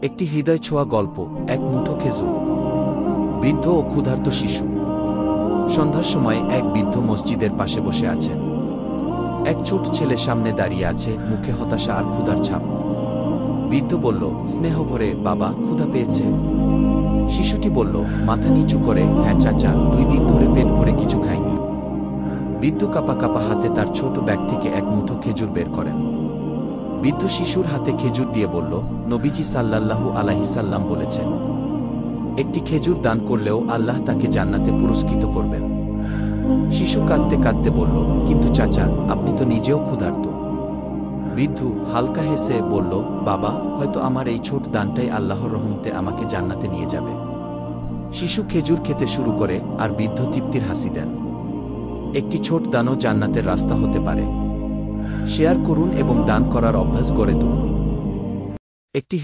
একটি হৃদয় ছোঁয়া গল্প। এক মুঠো খেজুর। বৃদ্ধ ও ক্ষুধার্ত শিশু। সন্ধ্যার সময় এক বৃদ্ধ মসজিদের পাশে বসে আছেন। এক ছোট ছেলে সামনে দাঁড়িয়ে আছে, মুখে হতাশা আর ক্ষুধার ছাপ। বৃদ্ধ বলল স্নেহ ভরে, বাবা, ক্ষুধা পেয়েছে? শিশুটি বলল মাথা নিচু করে, হ্যাঁ চাচা, 2 দিন ধরে পেট ভরে কিছু খাইনি। বৃদ্ধ কাঁপা কাঁপা হাতে তার ছোট ব্যাগ থেকে এক মুঠো খেজুর বের করেন। বৃদ্ধ শিশুর হাতে খেজুর দিয়ে বলল, নবীজি সাল্লাল্লাহু আলাইহি সাল্লাম বলেছেন, একটি খেজুর দান করলেও আল্লাহ তাকে জান্নাতে পুরস্কৃত করবেন। শিশু কাঁদতে কাঁদতে বলল, কিন্তু চাচা, আপনি তো নিজেও ক্ষুধার্ত। বৃদ্ধ হালকা হেসে বলল, বাবা, হয়তো আমার এই ছোট দানটাই আল্লাহর রহমতে আমাকে জান্নাতে নিয়ে যাবে। শিশু খেজুর খেতে শুরু করে আর বৃদ্ধ তৃপ্তির হাসি দেন। একটি ছোট দানও জান্নাতের রাস্তা হতে পারে। শেয়ার করুন এবং দান করার অভ্যাস গড়ে তুলুন। একটি